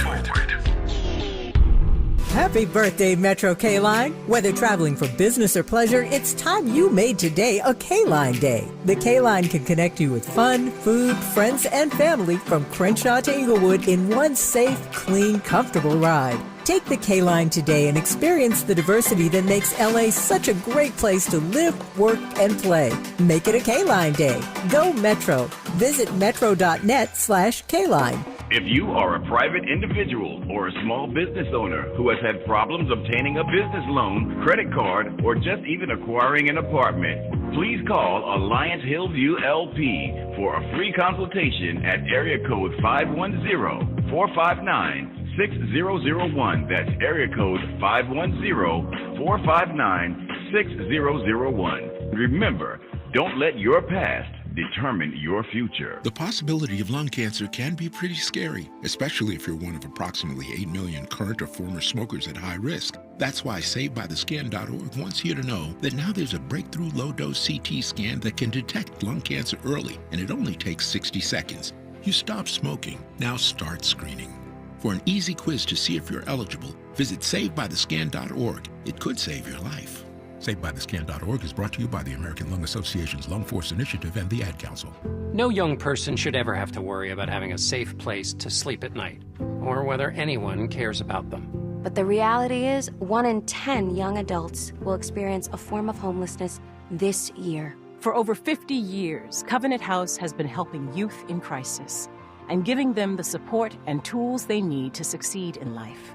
Happy birthday, Metro K-Line. Whether traveling for business or pleasure, it's time you made today a K-Line day. The K-Line can connect you with fun, food, friends, and family from Crenshaw to Inglewood in one safe, clean, comfortable ride. Take the K-Line today and experience the diversity that makes LA such a great place to live, work, and play. Make it a K-Line day. Go Metro. Visit metro.net/K-Line. If you are a private individual or a small business owner who has had problems obtaining a business loan, credit card, or just even acquiring an apartment, please call Alliance Hillview LP for a free consultation at area code 510-459-6001. That's area code 510-459-6001. Remember, don't let your past determine your future. The possibility of lung cancer can be pretty scary, especially if you're one of approximately 8 million current or former smokers at high risk. That's why SaveByTheScan.org wants you to know that now there's a breakthrough low-dose CT scan that can detect lung cancer early, and it only takes 60 seconds. You stop smoking, now start screening. For an easy quiz to see if you're eligible, visit SaveByTheScan.org. It could save your life. SaveByTheScan.org is brought to you by the American Lung Association's Lung Force Initiative and the Ad Council. No young person should ever have to worry about having a safe place to sleep at night, or whether anyone cares about them. But the reality is, 1 in 10 young adults will experience a form of homelessness this year. For over 50 years, Covenant House has been helping youth in crisis and giving them the support and tools they need to succeed in life.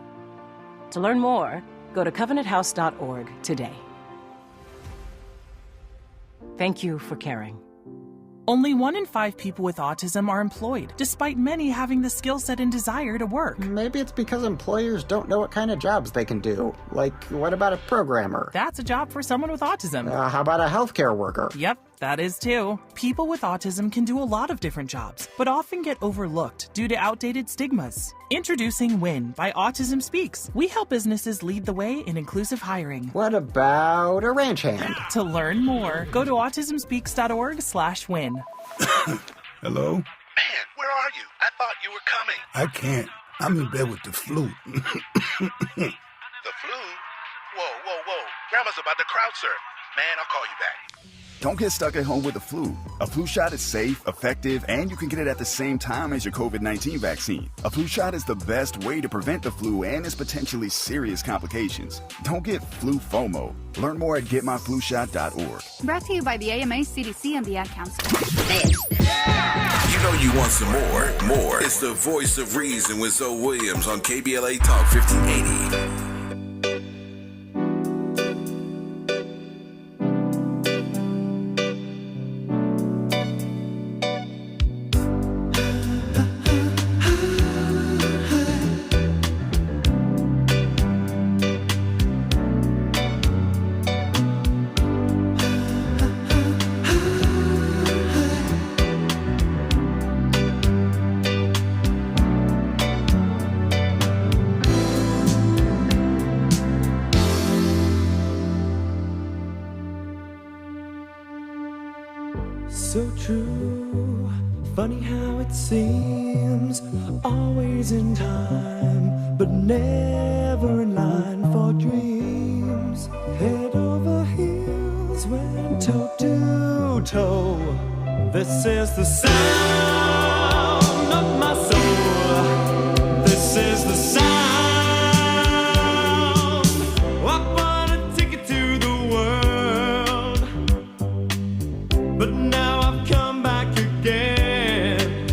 To learn more, go to covenanthouse.org today. Thank you for caring. Only 1 in 5 people with autism are employed, despite many having the skill set and desire to work. Maybe it's because employers don't know what kind of jobs they can do. Like, what about a programmer? That's a job for someone with autism. How about a healthcare worker? Yep, that is too. People with autism can do a lot of different jobs, but often get overlooked due to outdated stigmas. Introducing WIN by Autism Speaks. We help businesses lead the way in inclusive hiring. What about a ranch hand? To learn more, go to autismspeaks.org/win. Hello? Man, where are you? I thought you were coming. I can't. I'm in bed with the flu. The flu? Whoa. Grandma's about to crowd surf. Man, I'll call you back. Don't get stuck at home with the flu. A flu shot is safe, effective, and you can get it at the same time as your COVID-19 vaccine. A flu shot is the best way to prevent the flu and its potentially serious complications. Don't get flu FOMO. Learn more at getmyflushot.org. Brought to you by the AMA, CDC, and the Ad Council. You know you want some more. More. It's the voice of reason with Zoe Williams on KBLA Talk 1580. So true, funny how it seems, always in time, but never in line for dreams. Head over heels, went toe to toe. This is the sound of my soul. This is the sound. I wanna take it to the world, but now I've come back again.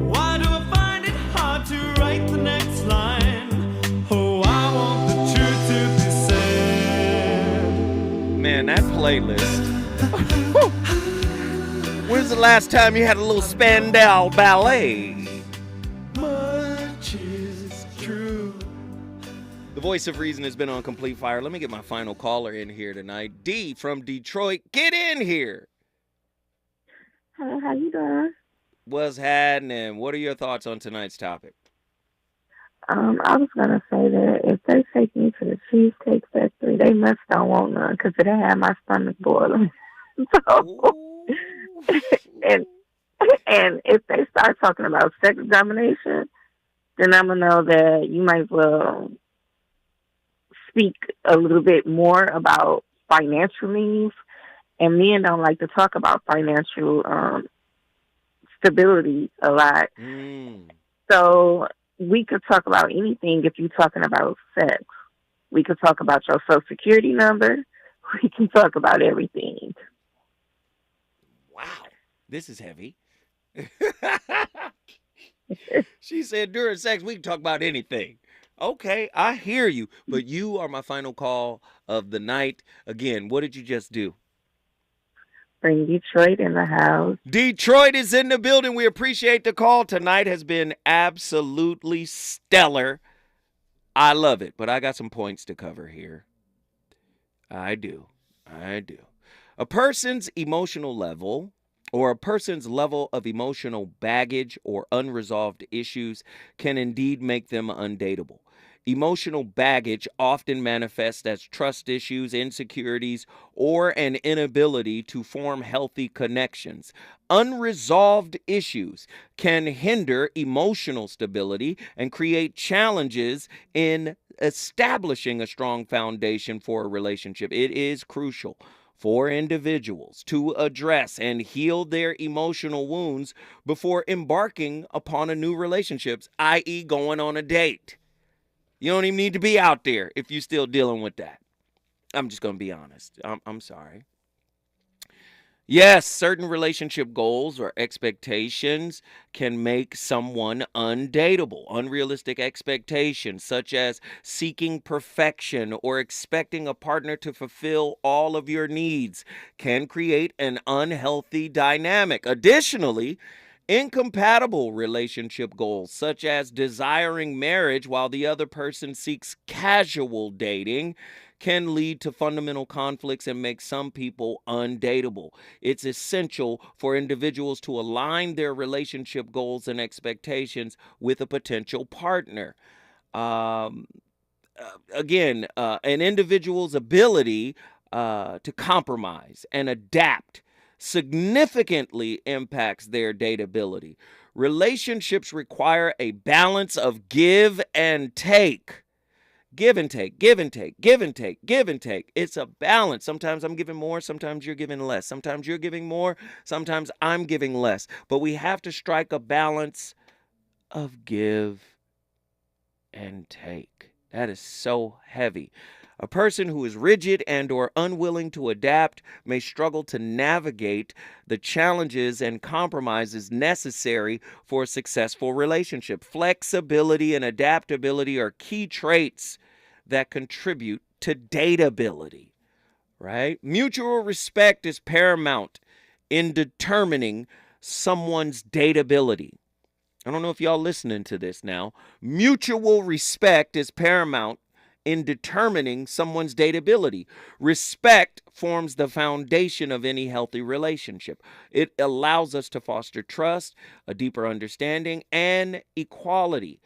Why do I find it hard to write the next line? Oh, I want the truth to be said. Man, that playlist. When's the last time you had a little Spandau ballet? Much is true. The voice of reason has been on complete fire. Let me get my final caller in here tonight. D from Detroit, get in here. Hey, how you doing? What's happening? What are your thoughts on tonight's topic? I was gonna say that if they take me to the Cheesecake Factory, they must don't want none because it had my stomach boiling. So, and if they start talking about sex domination, then I'm gonna know that you might as well speak a little bit more about financial needs. And men don't like to talk about financial stability a lot. So we could talk about anything if you're talking about sex. We could talk about your Social Security number. We can talk about everything. Wow, this is heavy. She said during sex we can talk about anything. Okay, I hear you, but you are my final call of the night. Again, what did you just do? Bring Detroit in the house. Detroit is in the building. We appreciate the call. Tonight has been absolutely stellar. I love it, but I got some points to cover here. I do. A person's emotional level or a person's level of emotional baggage or unresolved issues can indeed make them undateable. Emotional baggage often manifests as trust issues, insecurities, or an inability to form healthy connections. Unresolved issues can hinder emotional stability and create challenges in establishing a strong foundation for a relationship. It is crucial for individuals to address and heal their emotional wounds before embarking upon a new relationship, i.e. going on a date. You don't even need to be out there if you're still dealing with that. I'm just going to be honest. I'm sorry. Yes, certain relationship goals or expectations can make someone undateable. Unrealistic expectations, such as seeking perfection or expecting a partner to fulfill all of your needs, can create an unhealthy dynamic. Additionally, incompatible relationship goals, such as desiring marriage while the other person seeks casual dating, can lead to fundamental conflicts and make some people undateable. It's essential for individuals to align their relationship goals and expectations with a potential partner. Um, an individual's ability to compromise and adapt significantly impacts their dateability. Relationships require a balance of give and take. Give and take, give and take, give and take, give and take. It's a balance. Sometimes I'm giving more, sometimes you're giving less. Sometimes you're giving more, sometimes I'm giving less. But we have to strike a balance of give and take. That is so heavy. A person who is rigid and or unwilling to adapt may struggle to navigate the challenges and compromises necessary for a successful relationship. Flexibility and adaptability are key traits that contribute to dateability, right? Mutual respect is paramount in determining someone's dateability. I don't know if y'all listening to this now. Mutual respect is paramount in determining someone's dateability. Respect forms the foundation of any healthy relationship. It allows us to foster trust, a deeper understanding, and equality.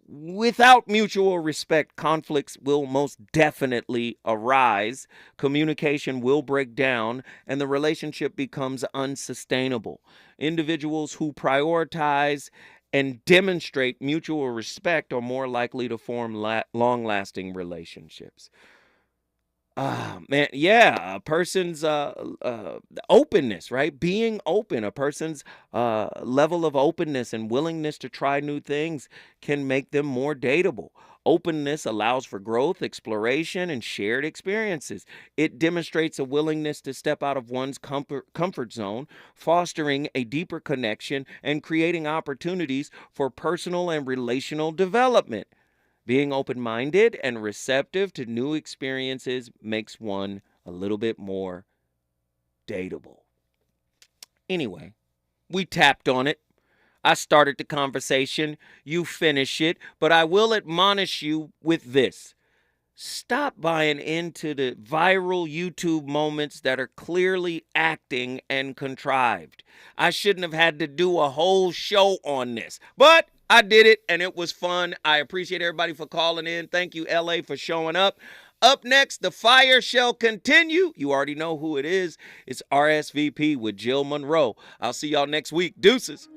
Without mutual respect, conflicts will most definitely arise, communication will break down, and the relationship becomes unsustainable. Individuals who prioritize and demonstrate mutual respect are more likely to form long-lasting relationships. A person's openness, right? Being open, a person's level of openness and willingness to try new things can make them more dateable. Openness allows for growth, exploration, and shared experiences. It demonstrates a willingness to step out of one's comfort zone, fostering a deeper connection and creating opportunities for personal and relational development. Being open-minded and receptive to new experiences makes one a little bit more dateable. Anyway, we tapped on it. I started the conversation. You finish it. But I will admonish you with this. Stop buying into the viral YouTube moments that are clearly acting and contrived. I shouldn't have had to do a whole show on this, but I did it and it was fun. I appreciate everybody for calling in. Thank you, LA, for showing up. Up next, the fire shall continue. You already know who it is. It's RSVP with Jill Monroe. I'll see y'all next week. Deuces.